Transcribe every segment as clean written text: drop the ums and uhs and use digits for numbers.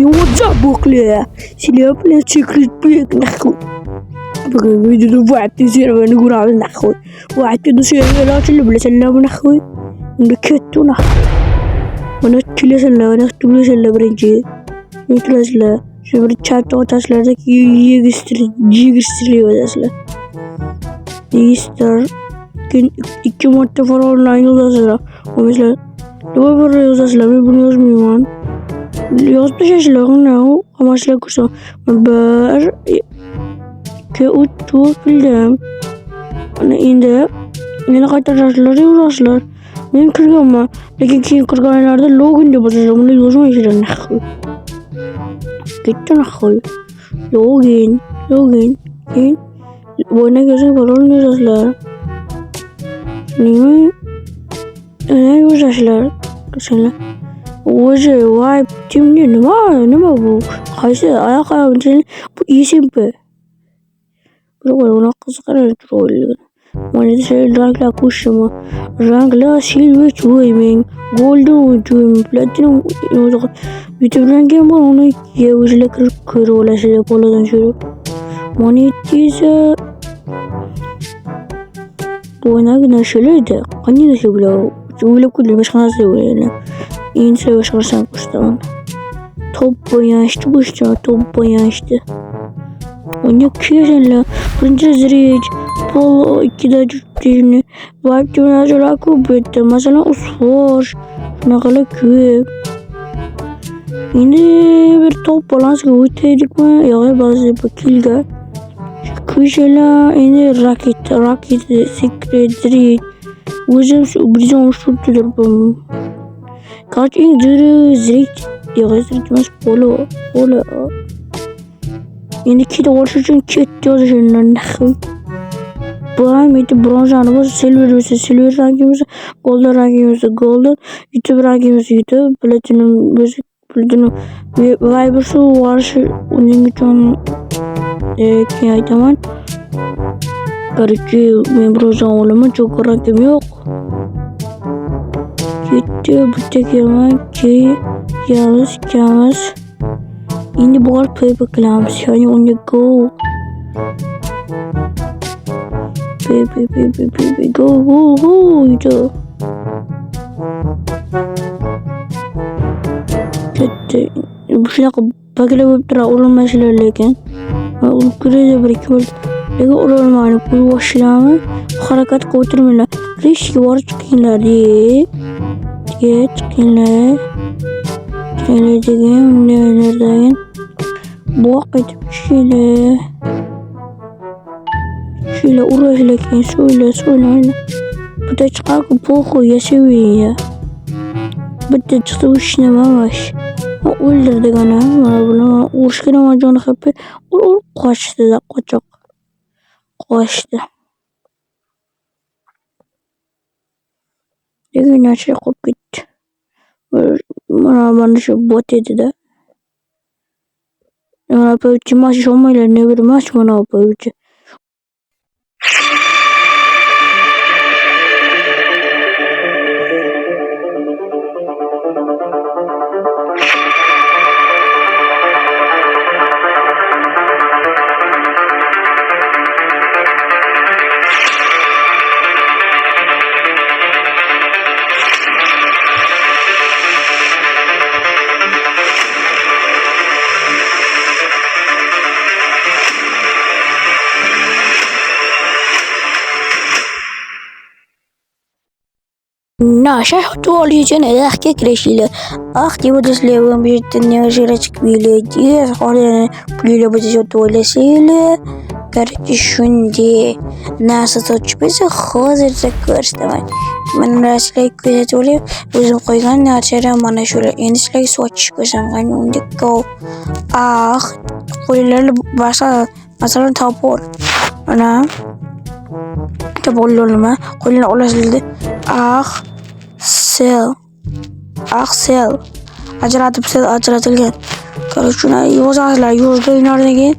what's up boklar? Släpp en cykelbygg nacho. Bugün videoda vakti serverini kuralım nacho. Vakti de serverler açıldı bile selam nacho. Şimdi kötü nacho. Bana kileselle, kileselle birinci. Kileselle. Şimdi chat ortaslardaki yigistiriyor mesela. Yigistir. İki modda falan online yazarlar. O mesela. Doğru yazarlar. Ben bunu yazmıyorum. Yazmış yaşlarım ne o? Amaçla kusam. Bir ki uçtu bildim. Indi. Yine kaytaracaklar yazarlar. Ben kırgım var. Lakin ki kırgınlarda login de basacağım. Bunu yazma işlerim. Gitti nakhoy. Login. Bu ne gözün falan yazarlar. Ne yazarlar? Mesela. Oje vay timli ne var bu? Kaysa ayak ayağının bu isim be. Bu ona kızlar troll. Mane şey rankla kuşma. Rankla silver çuğayım. Golden çuğayım. Platinum yok. Bütün rengim var onu yavuzla kır ola şey yapılan şöyle. Monetize bu ne şöyleydi. Hani ne şey bile. Öyle kullanmış kanası öyle. İnse başarsan kuştan. Top boyaştı bu işte. Top boyaştı. Onu kıyasınla. Birinci ziriyec. Pol 2'de cüttüğünü. Vakti mesela kubbetti. Mesela usfor. Ne kadar küp. Yine bir top balans kuvvetledik mi? Ya bazı bakilga. Kıyasınla yine raket. Secret ziriyec. Bizim şurtudur bu. Kaç indir zirek polo. Yani ki de oluşun kit diyor şeyler nakım. Bu bronz anımız silver rangimiz, golden rangimiz, golden, YouTube rangimiz, YouTube, platinum Viber'su var şu onun için ki aytaman. Karıcı benim bronz anımı çok rangim yok. Gitti bu tek yaman ki yalnız. Ini bukan paper clams, hanya on the go. Baby, go, itu. Jadi, busnya bagi lebih terawal masalah lagi. Ukure berikut, lagi orang mana pun wasilama, harakat kotor mila. Risk war çıkınlar diye, çıkınlar. Geleceğim nelerden? Bu vakit şöyle uğraşırken söyle. Bu da çıkar ki poku yaşıyor. Bu da çıktı işine varmış. Öldürdü gana. Bana uğraşkına macunu kapı. Kaçtı da kaçtı. Bir gün açık gitti. Bana şu bot dedi de. Ya böyle maç olmayla ne bir maç mı yapıyor? Naša tuoličen lahke krešile. Ti bodo slevom bžitanje žiračk bileti. Zahvaljujem plile bodo že tuolesile. Karči šundi. Nasa točpese hazır da görstemen. Ben raslay köze tuolib. Özüm koygan narçara mana şöyle enislay soç gözem gani undik go. Koyularla başka mesela tapor. Ana. Tapor lolma. Koyular olasıldı. Sel. Acıratılgan. Karışına yozasılar. Yozlayınlar ki.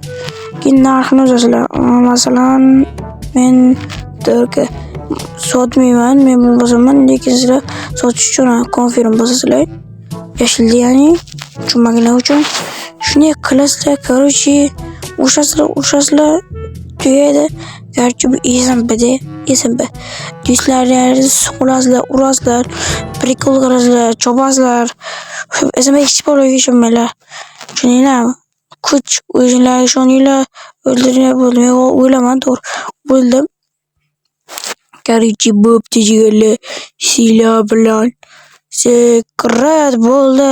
Narxını yozasılar. Mesela ben Türkiye sotmayman. Ben basaman. Lekin sizler sotish uchun konfirm bosasizlar. Yeşildi yani. tushunmaganlar uchun shunday qilasizlar, короче, urishasizlar tugaydi. Короче, bu esimda. Do'stlaringizni so'qlasizlar, urasizlar, prikol qilasizlar, chopasizlar. Esimda hech baloga ishonmanglar. Tushuninglarmi? Kuch o'zinglarga ishoninglar, o'ldiringlar bo'ldi. Men o'laman, to'g'ri. O'ldim. Короче, bo'pti jigarlar. Sizlar bilan sekret bo'ldi.